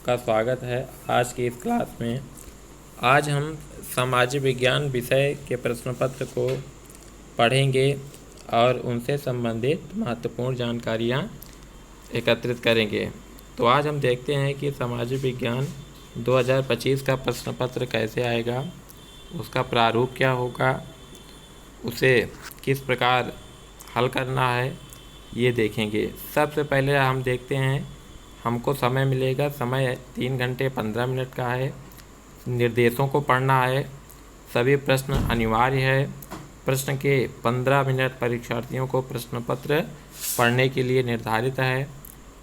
का स्वागत है आज की इस क्लास में। आज हम सामाजिक विज्ञान विषय के प्रश्न पत्र को पढ़ेंगे और उनसे संबंधित महत्वपूर्ण जानकारियाँ एकत्रित करेंगे। तो आज हम देखते हैं कि सामाजिक विज्ञान 2025 का प्रश्न पत्र कैसे आएगा, उसका प्रारूप क्या होगा, उसे किस प्रकार हल करना है, ये देखेंगे। सबसे पहले हम देखते हैं, हमको समय मिलेगा। समय 3 घंटे 15 मिनट का है। निर्देशों को पढ़ना है। सभी प्रश्न अनिवार्य है। प्रश्न के 15 मिनट परीक्षार्थियों को प्रश्न पत्र पढ़ने के लिए निर्धारित है।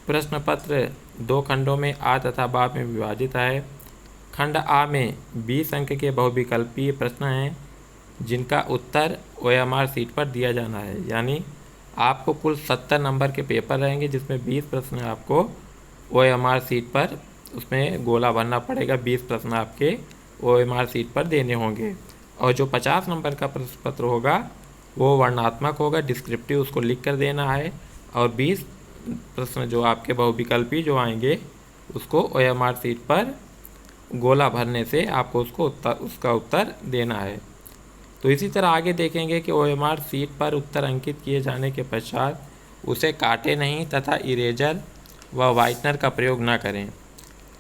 प्रश्न पत्र 2 खंडों में आ तथा बा में विभाजित है। खंड आ में 20 अंक के बहुविकल्पीय प्रश्न हैं, जिनका उत्तर OMR सीट पर दिया जाना है। यानी आपको कुल 70 नंबर के पेपर रहेंगे, जिसमें 20 प्रश्न आपको OMR सीट पर उसमें गोला भरना पड़ेगा। 20 प्रश्न आपके OMR सीट पर देने होंगे। और जो 50 नंबर का प्रश्न पत्र होगा वो वर्णनात्मक होगा, डिस्क्रिप्टिव उसको लिख कर देना है। और 20 प्रश्न जो आपके बहुविकल्पी जो आएंगे उसको OMR सीट पर गोला भरने से आपको उसका उत्तर देना है। तो इसी तरह आगे देखेंगे कि OMR सीट पर उत्तर अंकित किए जाने के पश्चात उसे काटे नहीं तथा इरेजर व वाइटनर का प्रयोग न करें।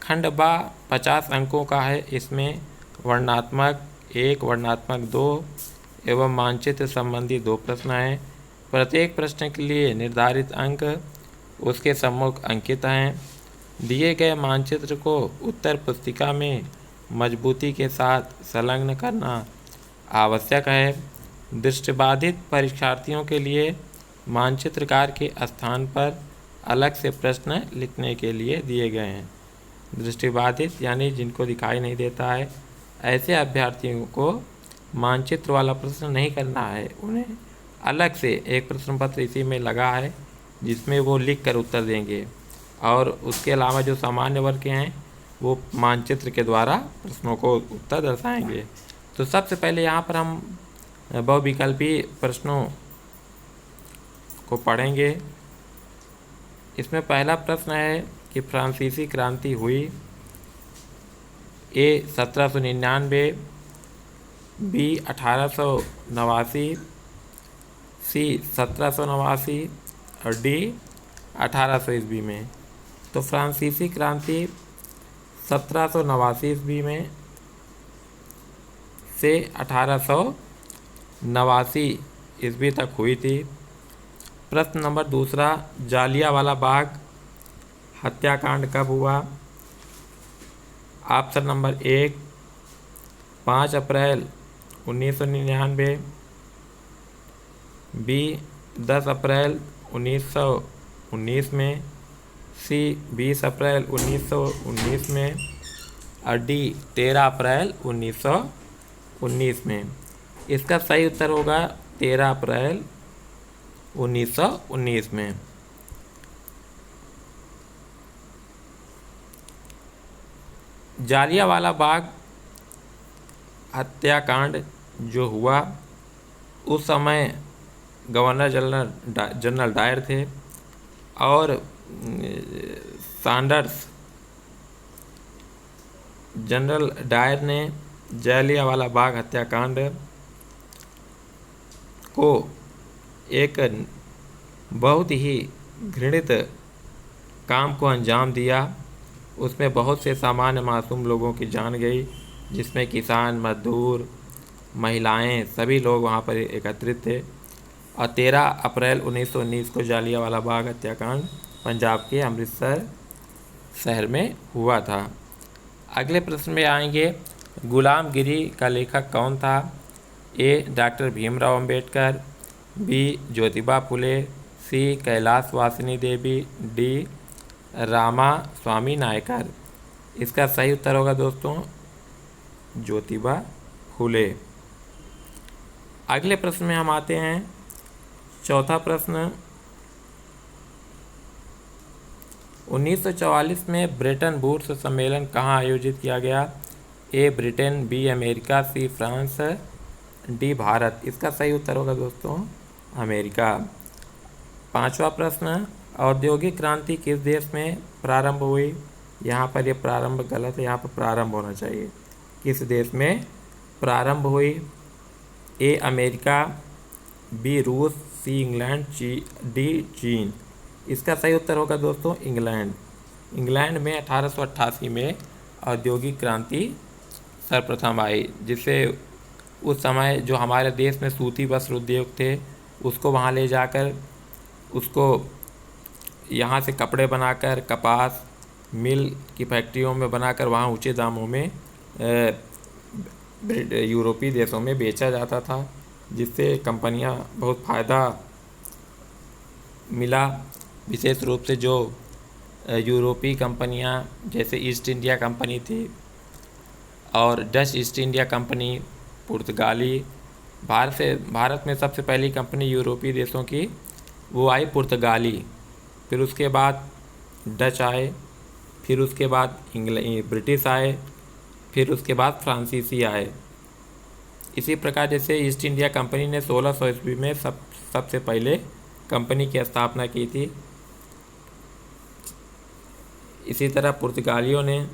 खंड बा 50 अंकों का है। इसमें वर्णनात्मक 1, वर्णनात्मक 2 एवं मानचित्र संबंधी 2 प्रश्न हैं। प्रत्येक प्रश्न के लिए निर्धारित अंक उसके सम्मुख अंकित हैं। दिए गए मानचित्र को उत्तर पुस्तिका में मजबूती के साथ संलग्न करना आवश्यक है। दृष्टिबाधित परीक्षार्थियों के लिए मानचित्रकार के स्थान पर अलग से प्रश्न लिखने के लिए दिए गए हैं। दृष्टिबाधित यानी जिनको दिखाई नहीं देता है, ऐसे अभ्यर्थियों को मानचित्र वाला प्रश्न नहीं करना है। उन्हें अलग से एक प्रश्न पत्र इसी में लगा है, जिसमें वो लिख कर उत्तर देंगे। और उसके अलावा जो सामान्य वर्ग के हैं वो मानचित्र के द्वारा प्रश्नों को उत्तर दर्शाएंगे। तो सबसे पहले यहाँ पर हम बहुविकल्पी प्रश्नों को पढ़ेंगे। इसमें पहला प्रश्न है कि फ्रांसीसी क्रांति हुई A 1799, B 1889, C 1789 और D 1800 ईस्वी में। तो फ्रांसीसी क्रांति 1789 ईस्वी में से 1889 ईस्वी तक हुई थी। प्रश्न नंबर दूसरा, जालियांवाला बाग हत्याकांड कब हुआ? ऑप्शन नंबर 1 5 अप्रैल 1999, B 10 अप्रैल 1919 में, C 20 अप्रैल 1919 में और D 13 अप्रैल 1919 में। इसका सही उत्तर होगा 13 अप्रैल 1919 में। जालियांवाला बाग हत्याकांड जो हुआ, उस समय गवर्नर जनरल डायर थे और सैंडर्स जनरल डायर ने जालियांवाला बाग हत्याकांड को एक बहुत ही घृणित काम को अंजाम दिया। उसमें बहुत से सामान्य मासूम लोगों की जान गई, जिसमें किसान, मजदूर, महिलाएं सभी लोग वहां पर एकत्रित थे। और 13 अप्रैल 1919 को जालियांवाला बाग हत्याकांड पंजाब के अमृतसर शहर में हुआ था। अगले प्रश्न में आएंगे, गुलामगिरी का लेखक कौन था? A doctor Bhimrao Ambedkar, B Jyotiba Phule, C Kailash Vasini Devi, D Rama Swami Naicker. इसका सही उत्तर होगा दोस्तों ज्योतिबा फुले। अगले प्रश्न में हम आते हैं। चौथा प्रश्न, 1944 में ब्रिटेन वुड्स सम्मेलन कहाँ आयोजित किया गया? A Britain, B America, C France, D Bharat. इसका सही उत्तर होगा दोस्तों अमेरिका। पांचवा प्रश्न, औद्योगिक क्रांति किस देश में प्रारंभ हुई? यहाँ पर ये प्रारंभ गलत है, यहाँ पर प्रारंभ होना चाहिए। किस देश में प्रारंभ हुई? ए अमेरिका, बी रूस, सी इंग्लैंड, डी चीन। इसका सही उत्तर होगा दोस्तों इंग्लैंड। इंग्लैंड में 1888 में औद्योगिक क्रांति सर्वप्रथम आई, जिससे उस समय जो हमारे देश में सूती वस्त्र उद्योग थे उसको वहाँ ले जाकर उसको यहाँ से कपड़े बनाकर कपास मिल की फैक्ट्रियों में बनाकर वहाँ ऊंचे दामों में यूरोपीय देशों में बेचा जाता था, जिससे कंपनियाँ बहुत फ़ायदा मिला। विशेष रूप से जो यूरोपीय कंपनियाँ जैसे ईस्ट इंडिया कंपनी थी और डच ईस्ट इंडिया कंपनी, पुर्तगाली, भारत में सबसे पहली कंपनी यूरोपीय देशों की वो आई पुर्तगाली, फिर उसके बाद डच आए, फिर उसके बाद ब्रिटिश आए, फिर उसके बाद फ्रांसीसी आए। इसी प्रकार जैसे ईस्ट इंडिया कंपनी ने 1600 ईस्वी में सबसे पहले कंपनी की स्थापना की थी, इसी तरह पुर्तगालियों ने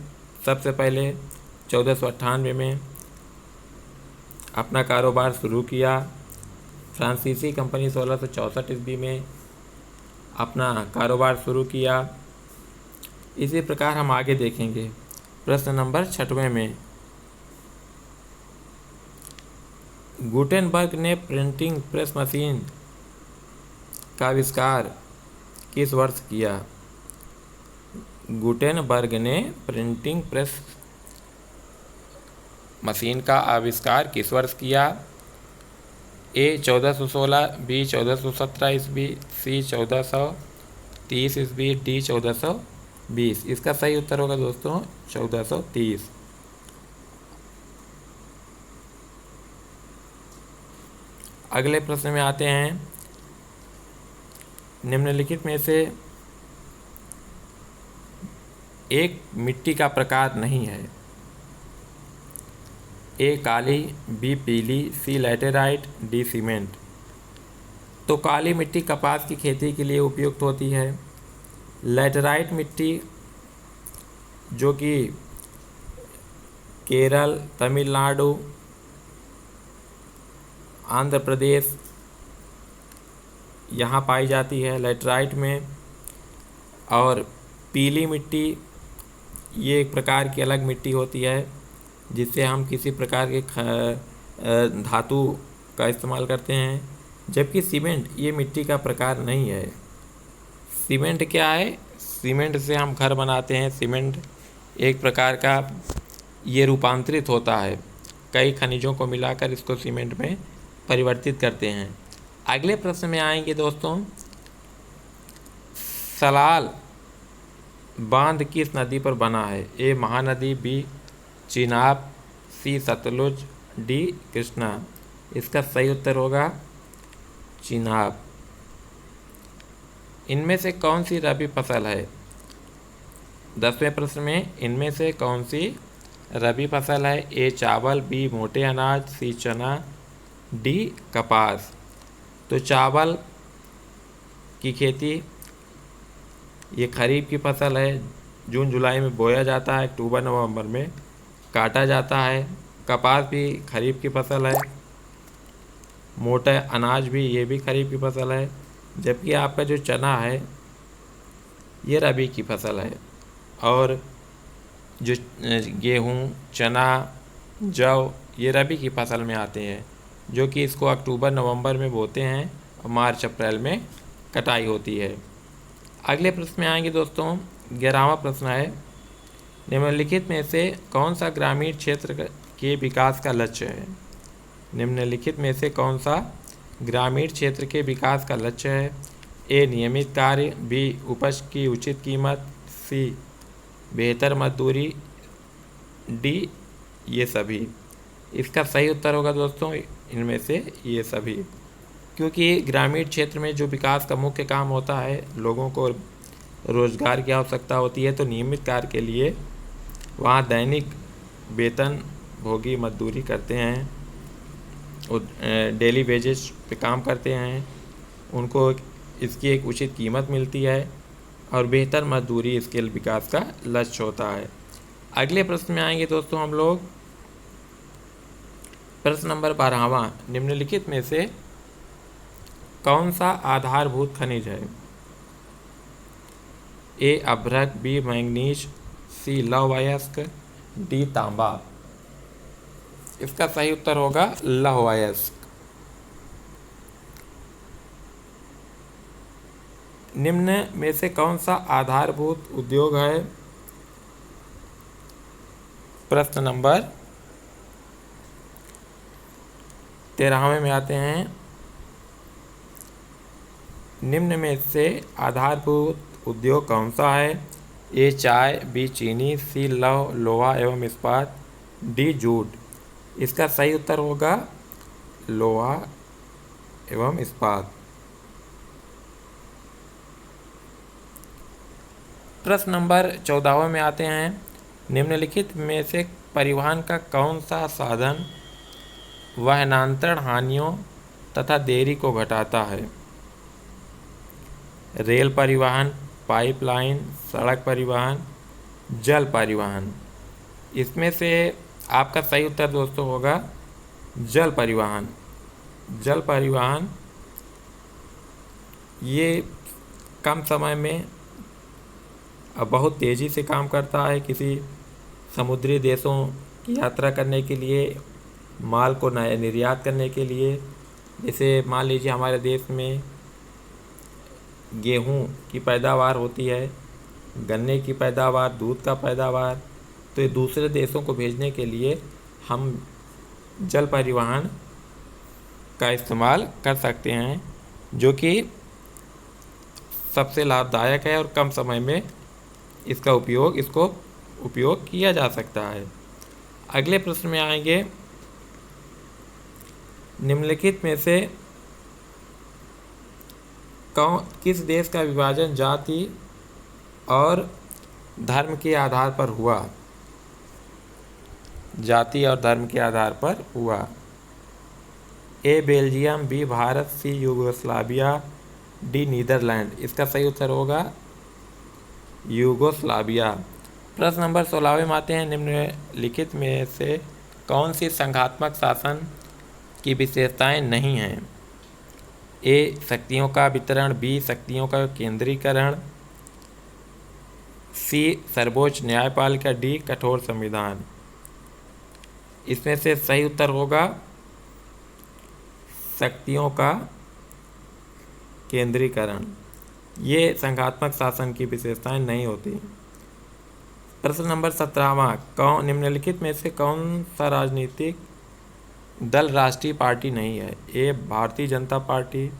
सबसे पहले 1498 में अपना कारोबार शुरू किया। फ्रांसीसी कंपनी 1664 ईस्वी में अपना कारोबार शुरू किया। इसी प्रकार हम आगे देखेंगे। प्रश्न नंबर 6वें में गुटेनबर्ग ने प्रिंटिंग प्रेस मशीन का आविष्कार किस वर्ष किया? गुटेनबर्ग ने प्रिंटिंग प्रेस मशीन का आविष्कार किस वर्ष किया? ए 1416, बी 1417 ईस्वी, सी 1430 ईस्वी, डी 1420। इसका सही उत्तर होगा दोस्तों 1430। अगले प्रश्न में आते हैं। निम्नलिखित में से एक मिट्टी का प्रकार नहीं है। ए काली, बी पीली, सी लैटेराइट, डी सीमेंट। तो काली मिट्टी कपास की खेती के लिए उपयुक्त होती है। लैटेराइट मिट्टी जो कि केरल, तमिलनाडु, आंध्र प्रदेश यहाँ पाई जाती है लैटेराइट में। और पीली मिट्टी ये एक प्रकार की अलग मिट्टी होती है जिससे हम किसी प्रकार के धातु का इस्तेमाल करते हैं। जबकि सीमेंट ये मिट्टी का प्रकार नहीं है। सीमेंट क्या है? सीमेंट से हम घर बनाते हैं। सीमेंट एक प्रकार का ये रूपांतरित होता है, कई खनिजों को मिलाकर इसको सीमेंट में परिवर्तित करते हैं। अगले प्रश्न में आएंगे दोस्तों। सलाल बांध किस नदी पर बना है? ए महानदी, बी चिनाब, सी सतलुज, डी कृष्णा। इसका सही उत्तर होगा चिनाब। इनमें से कौन सी रबी फसल है? 10वें प्रश्न में इनमें से कौन सी रबी फसल है? ए चावल, बी मोटे अनाज, सी चना, डी कपास। तो चावल की खेती ये खरीफ की फसल है, जून जुलाई में बोया जाता है, अक्टूबर नवंबर में काटा जाता है। कपास भी खरीफ की फसल है, मोटा अनाज भी ये भी खरीफ की फसल है। जबकि आपका जो चना है ये रबी की फसल है। और जो गेहूँ, चना, जौ ये रबी की फसल में आते हैं, जो कि इसको अक्टूबर नवंबर में बोते हैं और मार्च अप्रैल में कटाई होती है। अगले प्रश्न में आएंगे दोस्तों। 11वां प्रश्न है। निम्नलिखित में से कौन सा ग्रामीण क्षेत्र के विकास का लक्ष्य है? निम्नलिखित में से कौन सा ग्रामीण क्षेत्र के विकास का लक्ष्य है? ए नियमित कार्य, बी उपज की उचित कीमत, सी बेहतर मजदूरी, डी ये सभी। इसका सही उत्तर होगा दोस्तों इनमें से ये सभी। क्योंकि ग्रामीण क्षेत्र में जो विकास का मुख्य काम होता है, लोगों को रोज़गार की आवश्यकता होती है, तो नियमित कार्य के लिए वहाँ दैनिक वेतन भोगी मजदूरी करते हैं, डेली वेजेस पे काम करते हैं, उनको इसकी एक उचित कीमत मिलती है। और बेहतर मजदूरी स्किल विकास का लक्ष्य होता है। अगले प्रश्न में आएंगे दोस्तों हम लोग। प्रश्न नंबर 12वां, निम्नलिखित में से कौन सा आधारभूत खनिज है? ए अभ्रक, बी मैंगनीज, सी लौह अयस्क, डी तांबा। इसका सही उत्तर होगा लौह अयस्क। निम्न में से कौन सा आधारभूत उद्योग है? प्रश्न नंबर 13वें में आते हैं। निम्न में से आधारभूत उद्योग कौन सा है? ए चाय, बी चीनी, सी लोहा एवं इस्पात, डी जूट। इसका सही उत्तर होगा लोहा एवं इस्पात। प्रश्न नंबर 14वें में आते हैं। निम्नलिखित में से परिवहन का कौन सा साधन वहनांतरण हानियों तथा देरी को घटाता है? रेल परिवहन, पाइपलाइन, सड़क परिवहन, जल परिवहन। इसमें से आपका सही उत्तर दोस्तों होगा जल परिवहन। जल परिवहन ये कम समय में बहुत तेज़ी से काम करता है। किसी समुद्री देशों की यात्रा करने के लिए, माल को निर्यात करने के लिए, जैसे मान लीजिए हमारे देश में गेहूं की पैदावार होती है, गन्ने की पैदावार, दूध का पैदावार, तो ये दूसरे देशों को भेजने के लिए हम जल परिवहन का इस्तेमाल कर सकते हैं, जो कि सबसे लाभदायक है और कम समय में इसको उपयोग किया जा सकता है। अगले प्रश्न में आएंगे। निम्नलिखित में से किस देश का विभाजन जाति और धर्म के आधार पर हुआ? जाति और धर्म के आधार पर हुआ। ए बेल्जियम, बी भारत, सी यूगोस्लाविया, डी नीदरलैंड। इसका सही उत्तर होगा यूगोस्लाविया। प्रश्न नंबर 16वें में आते हैं। निम्नलिखित में से कौन सी संघात्मक शासन की विशेषताएं नहीं हैं? ए शक्तियों का वितरण, बी शक्तियों का केंद्रीकरण, सी सर्वोच्च न्यायपालिका, डी कठोर संविधान। इसमें से सही उत्तर होगा शक्तियों का केंद्रीकरण। ये संघात्मक शासन की विशेषताएं नहीं होती। प्रश्न नंबर 17वां, निम्नलिखित में से कौन सा राजनीतिक दल राष्ट्रीय पार्टी नहीं है? A Bharatiya Janata party,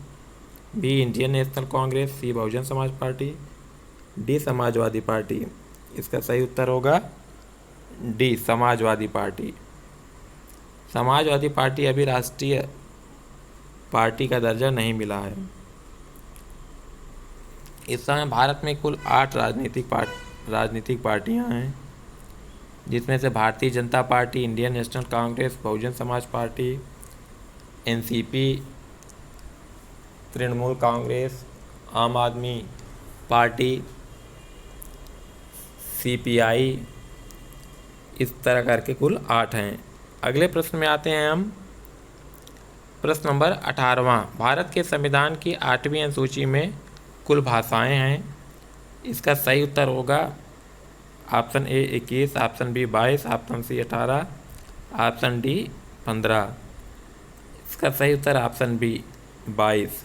B Indian National Congress, C Bahujan Samaj party, D Samajwadi party. इसका सही उत्तर होगा D Samajwadi party. Samajwadi party अभी राष्ट्रीय पार्टी का दर्जा नहीं मिला है। इस समय भारत में कुल 8 राजनीतिक पार्टियां हैं, जिसमें से भारतीय Janata party, Indian National Congress, बहुजन समाज पार्टी, एनसीपी, तृणमूल कांग्रेस, आम आदमी पार्टी, सीपीआई, इस तरह करके कुल 8 हैं। अगले प्रश्न में आते हैं हम। प्रश्न नंबर 18वां, भारत के संविधान की 8वीं अनुसूची में कुल भाषाएं हैं। इसका सही उत्तर होगा option A 21, option B 22, option C 18, option D 15। इसका सही उत्तर ऑप्शन बी 22।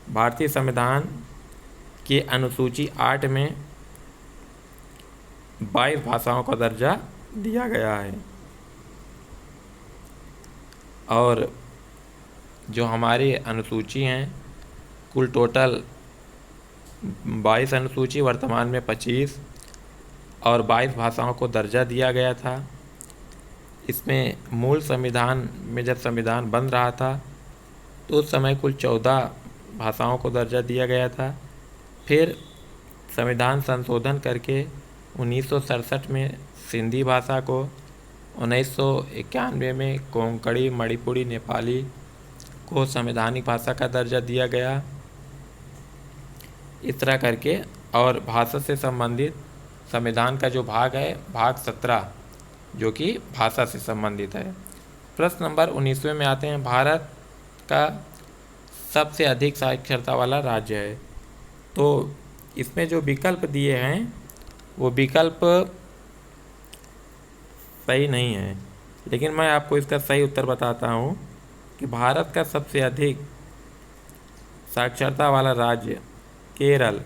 भारतीय संविधान की अनुसूची 8 में 22 भाषाओं का दर्जा दिया गया है। और जो हमारी अनुसूची हैं, कुल टोटल 22 अनुसूची, वर्तमान में 25 और 22 भाषाओं को दर्जा दिया गया था। इसमें मूल संविधान में जब संविधान बन रहा था तो उस समय कुल 14 भाषाओं को दर्जा दिया गया था। फिर संविधान संशोधन करके 1967 में सिंधी भाषा को, 1991 में कोंकणी, मणिपुरी, नेपाली को संवैधानिक भाषा का दर्जा दिया गया इस तरह करके। और भाषा से संबंधित संविधान का जो भाग है भाग 17 जो कि भाषा से संबंधित है। प्रश्न नंबर 19वें में आते हैं, भारत का सबसे अधिक साक्षरता वाला राज्य है। तो इसमें जो विकल्प दिए हैं वो विकल्प सही नहीं है, लेकिन मैं आपको इसका सही उत्तर बताता हूँ कि भारत का सबसे अधिक साक्षरता वाला राज्य केरल।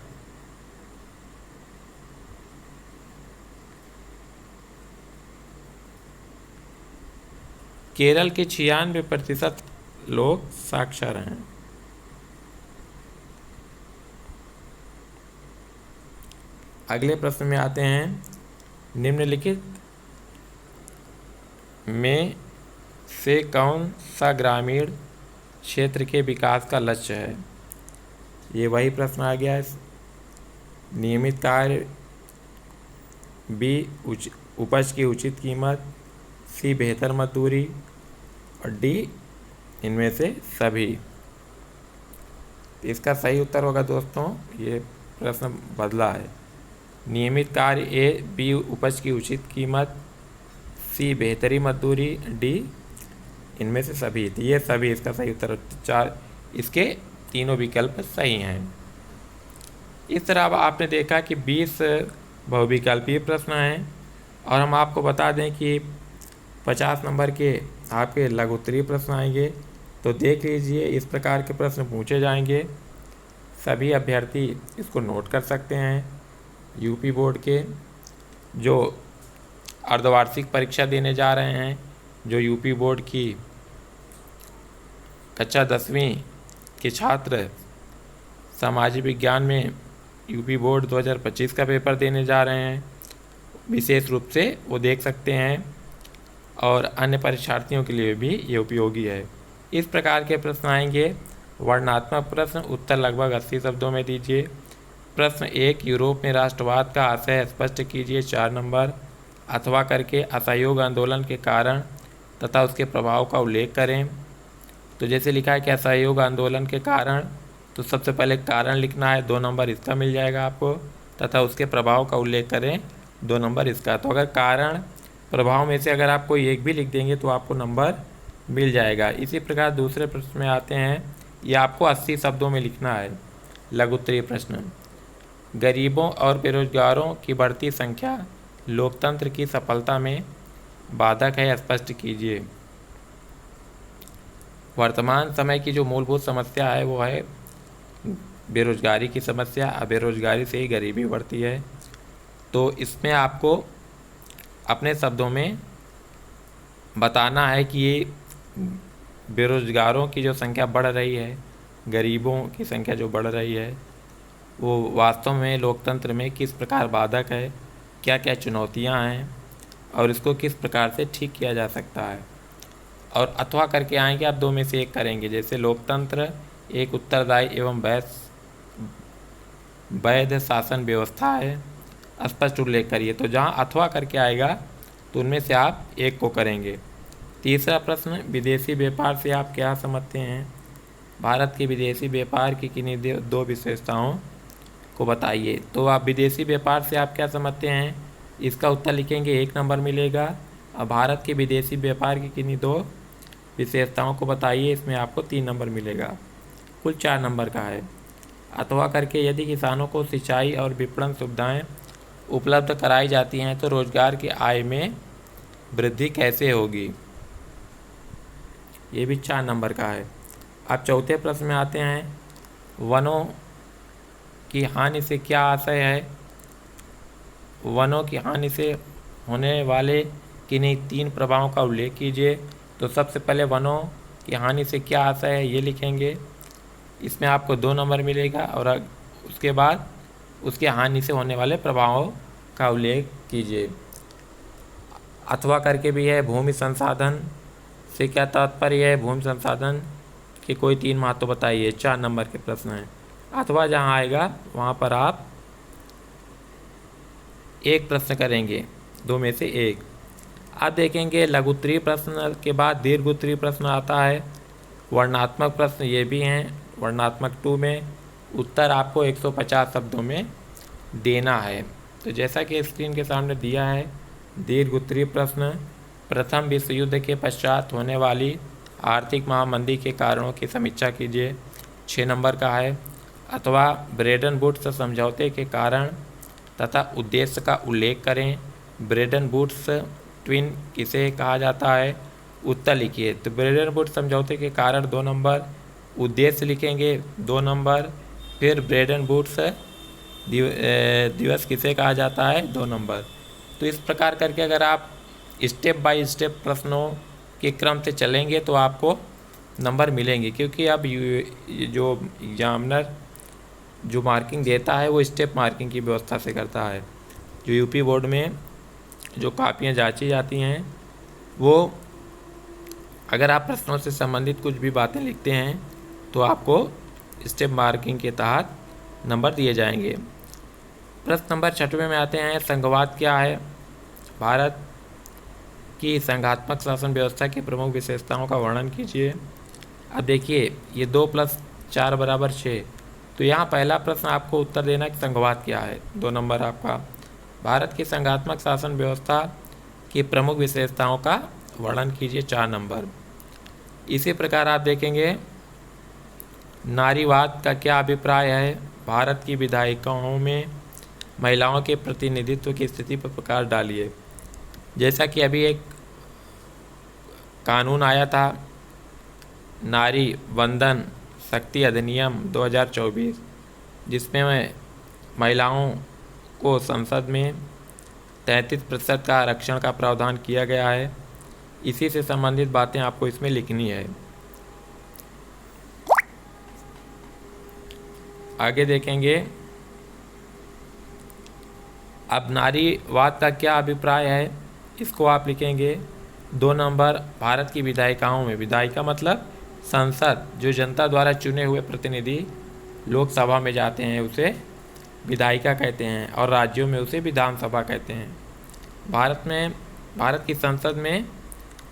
केरल के 96% लोग साक्षर हैं। अगले प्रश्न में आते हैं, निम्नलिखित में से कौन सा ग्रामीण क्षेत्र के विकास का लक्ष्य है। ये वही प्रश्न आ गया है। नियमित कार्य, बी उपज की उचित कीमत, सी बेहतर मजदूरी और डी इनमें से सभी। इसका सही उत्तर होगा दोस्तों, ये प्रश्न बदला है। नियमित कार्य ए, बी उपज की उचित कीमत, सी बेहतरी मजदूरी, डी इनमें से सभी। तो ये सभी इसका सही उत्तर। चार इसके तीनों विकल्प सही हैं। इस तरह अब आपने देखा कि 20 बहुविकल्पीय प्रश्न हैं और हम आपको बता दें कि 50 नंबर के आपके लघु उत्तरीय प्रश्न आएंगे। तो देख लीजिए, इस प्रकार के प्रश्न पूछे जाएंगे। सभी अभ्यर्थी इसको नोट कर सकते हैं। यूपी बोर्ड के जो अर्धवार्षिक परीक्षा देने जा रहे हैं, जो यूपी बोर्ड की कक्षा 10वीं के छात्र सामाजिक विज्ञान में यूपी बोर्ड 2025 का पेपर देने जा रहे हैं, विशेष रूप से वो देख सकते हैं और अन्य परीक्षार्थियों के लिए भी ये उपयोगी है। इस प्रकार के प्रश्न आएंगे। वर्णनात्मक प्रश्न, उत्तर लगभग 80 शब्दों में दीजिए। प्रश्न 1, यूरोप में राष्ट्रवाद का आशय स्पष्ट कीजिए, 4 नंबर। अथवा करके असहयोग आंदोलन के कारण तथा उसके प्रभाव का उल्लेख करें। तो जैसे लिखा है कि असहयोग आंदोलन के कारण, तो सबसे पहले कारण लिखना है, 2 नंबर इसका मिल जाएगा आपको। तथा उसके प्रभाव का उल्लेख करें, 2 नंबर इसका। तो अगर कारण प्रभाव में से अगर आप कोई एक भी लिख देंगे तो आपको नंबर मिल जाएगा। इसी प्रकार दूसरे प्रश्न में आते हैं, ये आपको 80 शब्दों में लिखना है। लघु उत्तरीय प्रश्न, गरीबों और बेरोजगारों की बढ़ती संख्या लोकतंत्र की सफलता में बाधक है, स्पष्ट कीजिए। वर्तमान समय की जो मूलभूत समस्या है वो है बेरोजगारी की समस्या। बेरोजगारी से ही गरीबी बढ़ती है। तो इसमें आपको अपने शब्दों में बताना है कि ये बेरोजगारों की जो संख्या बढ़ रही है, गरीबों की संख्या जो बढ़ रही है, वो वास्तव में लोकतंत्र में किस प्रकार बाधक है, क्या क्या चुनौतियां हैं और इसको किस प्रकार से ठीक किया जा सकता है। और अथवा करके आएंगे, आप 2 में से एक करेंगे। जैसे लोकतंत्र एक उत्तरदायी एवं वैध शासन व्यवस्था है, स्पष्ट उल्लेख करिए। तो जहाँ अथवा करके आएगा तो उनमें से आप एक को करेंगे। तीसरा प्रश्न, विदेशी व्यापार से आप क्या समझते हैं। भारत के विदेशी व्यापार की किन्हीं 2 विशेषताओं को बताइए। तो आप विदेशी व्यापार से आप क्या समझते हैं, इसका उत्तर लिखेंगे, 1 नंबर मिलेगा। और भारत के विदेशी व्यापार की किन्हीं 2 विशेषताओं को बताइए, इसमें आपको 3 नंबर मिलेगा। कुल 4 नंबर का है। अथवा करके, यदि किसानों को सिंचाई और विपणन सुविधाएं उपलब्ध कराई जाती हैं तो रोजगार की आय में वृद्धि कैसे होगी, ये भी 4 नंबर का है। अब चौथे प्रश्न में आते हैं, वनों की हानि से क्या आशय है। वनों की हानि से होने वाले किन्हीं 3 प्रभावों का उल्लेख कीजिए। तो सबसे पहले वनों की हानि से क्या आशय है ये लिखेंगे, इसमें आपको 2 नंबर मिलेगा। और उसके बाद उसके हानि से होने वाले प्रभावों का उल्लेख कीजिए। अथवा करके भी है, भूमि संसाधन से क्या तात्पर्य है, भूमि संसाधन के कोई 3 महत्व बताइए, 4 नंबर के प्रश्न हैं। अथवा जहाँ आएगा वहाँ पर आप एक प्रश्न करेंगे, 2 में से एक। आप देखेंगे लघु उत्तरीय प्रश्न के बाद दीर्घ उत्तरीय प्रश्न आता है। वर्णनात्मक प्रश्न ये भी हैं, वर्णनात्मक 2 में उत्तर आपको 150 शब्दों में देना है। तो जैसा कि स्क्रीन के सामने दिया है, दीर्घ उत्तरीय प्रश्न, प्रथम विश्व युद्ध के पश्चात होने वाली आर्थिक महामंदी के कारणों की समीक्षा कीजिए, 6 नंबर का है। अथवा ब्रेडन वुड्स समझौते के कारण तथा उद्देश्य का उल्लेख करें। ब्रेडन वुड्स ट्विन किसे कहा जाता है, उत्तर लिखिए। तो ब्रेडन वुड्स समझौते के कारण 2 नंबर, उद्देश्य लिखेंगे 2 नंबर, फिर ब्रेडन वुड्स दिवस किसे कहा जाता है, 2 नंबर। तो इस प्रकार करके अगर आप स्टेप बाय स्टेप प्रश्नों के क्रम से चलेंगे तो आपको नंबर मिलेंगे, क्योंकि अब जो एग्जामिनर जो मार्किंग देता है वो स्टेप मार्किंग की व्यवस्था से करता है। जो यूपी बोर्ड में जो कापियाँ जांची जाती हैं, वो अगर आप प्रश्नों से संबंधित कुछ भी बातें लिखते हैं तो आपको स्टेप मार्किंग के तहत नंबर दिए जाएंगे। प्रश्न नंबर 6वें में आते हैं, संघवाद क्या है? भारत की संघात्मक शासन व्यवस्था की प्रमुख विशेषताओं का वर्णन कीजिए। अब देखिए, ये 2 + 4 = 6। तो यहाँ पहला प्रश्न आपको उत्तर देना है कि संघवाद क्या है, 2 नंबर आपका। भारत की संघात्मक शासन व्यवस्था की प्रमुख विशेषताओं का वर्णन कीजिए, 4 नंबर। इसी प्रकार आप देखेंगे, नारीवाद का क्या अभिप्राय है? भारत की विधायिकाओं में महिलाओं के प्रतिनिधित्व की स्थिति पर प्रकाश डालिए। जैसा कि अभी एक कानून आया था, नारी वंदन शक्ति अधिनियम 2024, जिसमें महिलाओं को संसद में 33% का आरक्षण का प्रावधान किया गया है। इसी से संबंधित बातें आपको इसमें लिखनी है। आगे देखेंगे, अब नारीवाद का क्या अभिप्राय है, इसको आप लिखेंगे 2 नंबर। भारत की विधायिकाओं में, विधायिका मतलब संसद, जो जनता द्वारा चुने हुए प्रतिनिधि लोकसभा में जाते हैं उसे विधायिका कहते हैं, और राज्यों में उसे विधानसभा कहते हैं। भारत की संसद में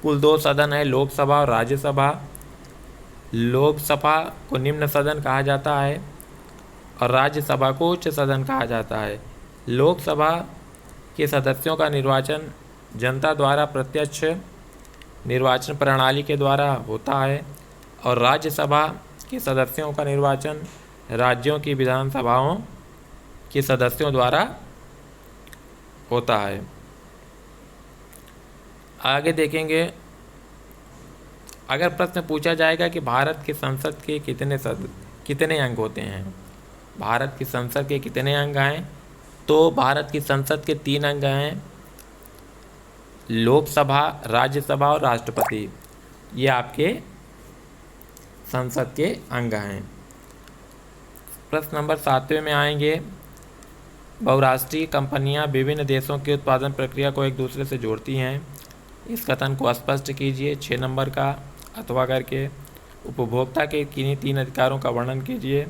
कुल 2 सदन है, लोकसभा और राज्यसभा। लोकसभा को निम्न सदन कहा जाता है और राज्यसभा को उच्च सदन कहा जाता है। लोकसभा के सदस्यों का निर्वाचन जनता द्वारा प्रत्यक्ष निर्वाचन प्रणाली के द्वारा होता है, और राज्यसभा के सदस्यों का निर्वाचन राज्यों की विधानसभाओं के सदस्यों द्वारा होता है। आगे देखेंगे, अगर प्रश्न पूछा जाएगा कि भारत की संसद के कितने अंग होते हैं, भारत की संसद के कितने अंग हैं, तो भारत की संसद के 3 अंग हैं, लोकसभा, राज्यसभा और राष्ट्रपति। ये आपके संसद के अंग हैं। प्रश्न नंबर 7वें में आएंगे, बहुराष्ट्रीय कंपनियां विभिन्न देशों की उत्पादन प्रक्रिया को एक दूसरे से जोड़ती हैं। इस कथन को स्पष्ट कीजिए, 6 नंबर का। अथवा करके उपभोक्ता के किन्हीं 3 अधिकारों का वर्णन कीजिए,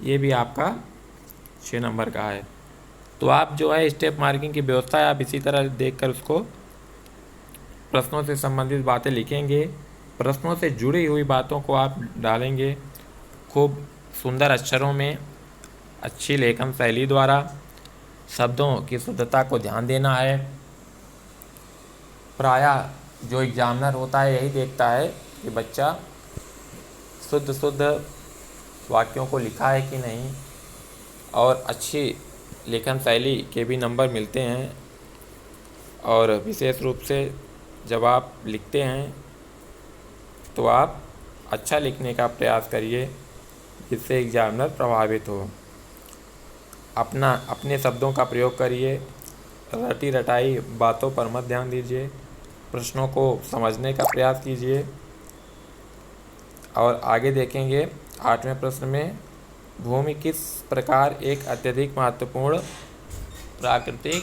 ये भी आपका 6 नंबर का है। तो आप जो है स्टेप मार्किंग की व्यवस्था है, आप इसी तरह देखकर उसको प्रश्नों से संबंधित बातें लिखेंगे। प्रश्नों से जुड़ी हुई बातों को आप डालेंगे खूब सुंदर अक्षरों में, अच्छी लेखन शैली द्वारा। शब्दों की शुद्धता को ध्यान देना है। प्रायः जो एग्जामिनर होता है यही देखता है कि बच्चा शुद्ध वाक्यों को लिखा है कि नहीं, और अच्छी लेखन शैली के भी नंबर मिलते हैं। और विशेष रूप से जब आप लिखते हैं तो आप अच्छा लिखने का प्रयास करिए, जिससे एग्जामिनर प्रभावित हो। अपने शब्दों का प्रयोग करिए, रटी रटाई बातों पर मत ध्यान दीजिए, प्रश्नों को समझने का प्रयास कीजिए। और आगे देखेंगे 8वें प्रश्न में, भूमि किस प्रकार एक अत्यधिक महत्वपूर्ण प्राकृतिक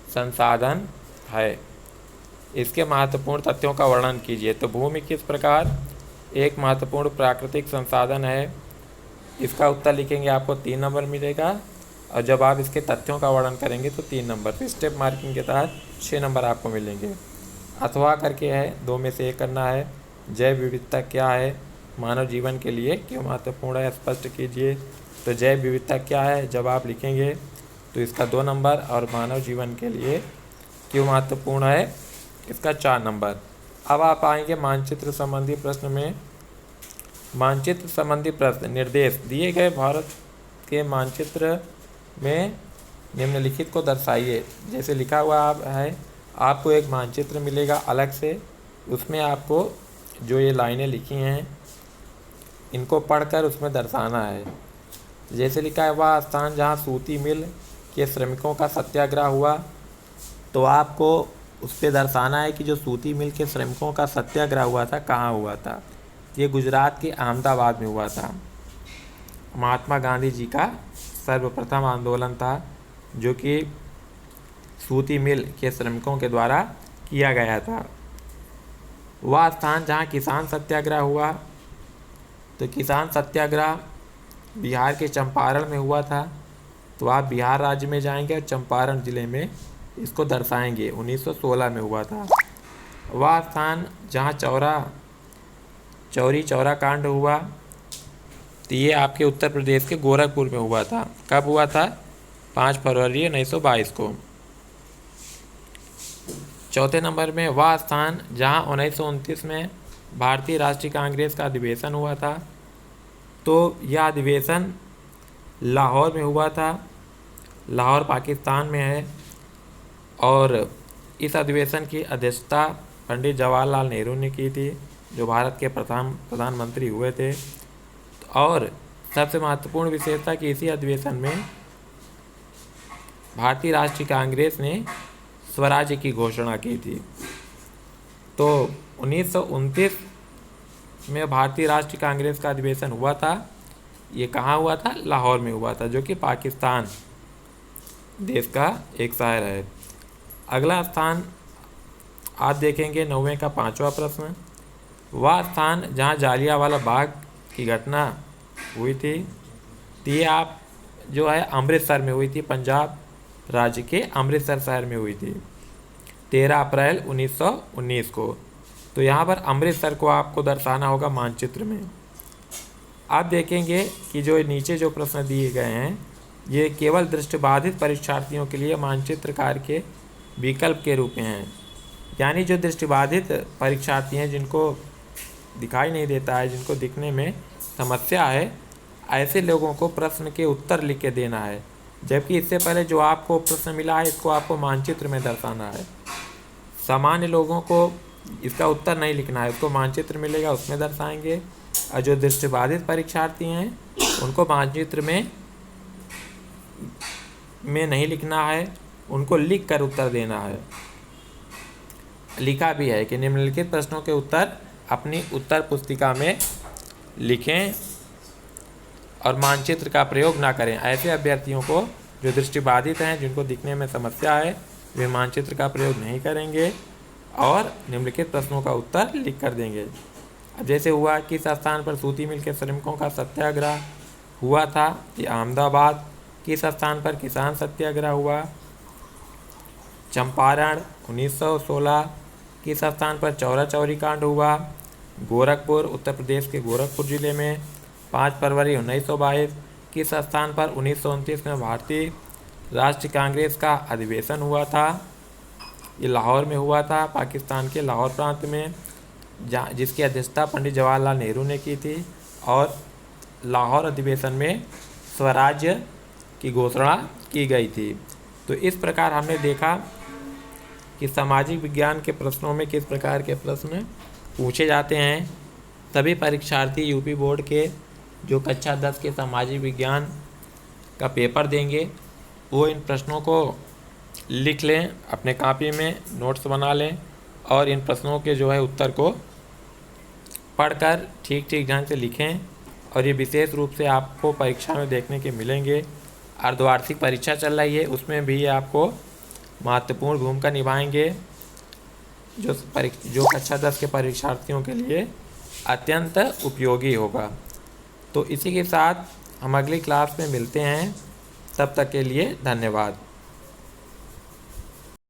संसाधन है, इसके महत्वपूर्ण तथ्यों का वर्णन कीजिए। तो भूमि किस प्रकार एक महत्वपूर्ण प्राकृतिक संसाधन है, इसका उत्तर लिखेंगे, आपको 3 नंबर मिलेगा। और जब आप इसके तथ्यों का वर्णन करेंगे तो 3 नंबर। तो स्टेप मार्किंग के तहत 6 नंबर आपको मिलेंगे। अथवा करके है, 2 में से 1 करना है। जैव विविधता क्या है, मानव जीवन के लिए क्यों महत्वपूर्ण है, स्पष्ट कीजिए। तो जैव विविधता क्या है जब आप लिखेंगे तो इसका 2 नंबर, और मानव जीवन के लिए क्यों महत्वपूर्ण है इसका 4 नंबर। अब आप आएंगे मानचित्र संबंधी प्रश्न में। मानचित्र संबंधी प्रश्न, निर्देश दिए गए भारत के मानचित्र में निम्नलिखित को दर्शाइए। जैसे लिखा हुआ है, आपको एक मानचित्र मिलेगा अलग से, उसमें आपको जो ये लाइनें लिखी हैं इनको पढ़कर उसमें दर्शाना है। जैसे लिखा है, वह स्थान जहाँ सूती मिल के श्रमिकों का सत्याग्रह हुआ, तो आपको उस पर दर्शाना है कि जो सूती मिल के श्रमिकों का सत्याग्रह हुआ था कहाँ हुआ था। ये गुजरात के अहमदाबाद में हुआ था। महात्मा गांधी जी का सर्वप्रथम आंदोलन था जो कि सूती मिल के श्रमिकों के द्वारा किया गया था। वह स्थान जहाँ किसान सत्याग्रह हुआ, तो किसान सत्याग्रह बिहार के चंपारण में हुआ था। तो आप बिहार राज्य में जाएंगे और चंपारण ज़िले में इसको दर्शाएंगे। 1916 में हुआ था। वह स्थान जहाँ चौरी चौरा कांड हुआ, तो ये आपके उत्तर प्रदेश के गोरखपुर में हुआ था। कब हुआ था? 5 फरवरी 1922 को। चौथे नंबर में, वह स्थान जहाँ 1929 में भारतीय राष्ट्रीय कांग्रेस का अधिवेशन हुआ था, तो यह अधिवेशन लाहौर में हुआ था। लाहौर पाकिस्तान में है, और इस अधिवेशन की अध्यक्षता पंडित जवाहरलाल नेहरू ने की थी, जो भारत के प्रधानमंत्री हुए थे। और सबसे महत्वपूर्ण विशेषता कि इसी अधिवेशन में भारतीय राष्ट्रीय कांग्रेस ने स्वराज्य की घोषणा की थी। तो 1929 में भारतीय राष्ट्रीय कांग्रेस का अधिवेशन हुआ था। ये कहाँ हुआ था? लाहौर में हुआ था, जो कि पाकिस्तान देश का एक शहर है। अगला स्थान आप देखेंगे 9वें का 5वां प्रश्न, वह स्थान जहाँ जालियांवाला बाग की घटना हुई थी, ये आप जो है अमृतसर में हुई थी। पंजाब राज्य के अमृतसर शहर में हुई थी 13 अप्रैल 1919 को। तो यहाँ पर अमृतसर को आपको दर्शाना होगा मानचित्र में। आप देखेंगे कि जो नीचे जो प्रश्न दिए गए हैं ये केवल दृष्टिबाधित परीक्षार्थियों के लिए मानचित्रकार के विकल्प के रूप में हैं। यानी जो दृष्टिबाधित परीक्षार्थी हैं, जिनको दिखाई नहीं देता है, जिनको दिखने में समस्या है, ऐसे लोगों को प्रश्न के उत्तर लिख के देना है। जबकि इससे पहले जो आपको प्रश्न मिला है इसको आपको मानचित्र में दर्शाना है। सामान्य लोगों को इसका उत्तर नहीं लिखना है, उसको मानचित्र मिलेगा उसमें दर्शाएंगे। और जो दृष्टिबाधित परीक्षार्थी हैं उनको मानचित्र में नहीं लिखना है, उनको लिख कर उत्तर देना है। लिखा भी है कि निम्नलिखित प्रश्नों के उत्तर अपनी उत्तर पुस्तिका में लिखें और मानचित्र का प्रयोग ना करें। ऐसे अभ्यर्थियों को जो दृष्टिबाधित हैं, जिनको दिखने में समस्या है, वे मानचित्र का प्रयोग नहीं करेंगे और निम्नलिखित प्रश्नों का उत्तर लिख कर देंगे। अब जैसे हुआ, किस स्थान पर सूती मिल के श्रमिकों का सत्याग्रह हुआ था? ये अहमदाबाद। किस स्थान पर किसान सत्याग्रह हुआ? चंपारण 1916। किस स्थान पर चौरा चौरी कांड हुआ? गोरखपुर, उत्तर प्रदेश के गोरखपुर जिले में 5 फरवरी 1922। किस स्थान पर 1929 में भारतीय राष्ट्रीय कांग्रेस का अधिवेशन हुआ था? ये लाहौर में हुआ था, पाकिस्तान के लाहौर प्रांत में, जिसकी अध्यक्षता पंडित जवाहरलाल नेहरू ने की थी। और लाहौर अधिवेशन में स्वराज्य की घोषणा की गई थी। तो इस प्रकार हमने देखा कि सामाजिक विज्ञान के प्रश्नों में किस प्रकार के प्रश्न पूछे जाते हैं। सभी परीक्षार्थी यूपी बोर्ड के जो कक्षा 10 के सामाजिक विज्ञान का पेपर देंगे, वो इन प्रश्नों को लिख लें, अपने कॉपी में नोट्स बना लें और इन प्रश्नों के जो है उत्तर को पढ़कर ठीक ठीक ढंग से लिखें। और ये विशेष रूप से आपको परीक्षा में देखने के मिलेंगे। अर्धवार्षिक परीक्षा चल रही है, उसमें भी आपको महत्वपूर्ण भूमिका निभाएंगे, जो कक्षा 10 के परीक्षार्थियों के लिए अत्यंत उपयोगी होगा। तो इसी के साथ हम अगली क्लास में मिलते हैं। तब तक के लिए धन्यवाद।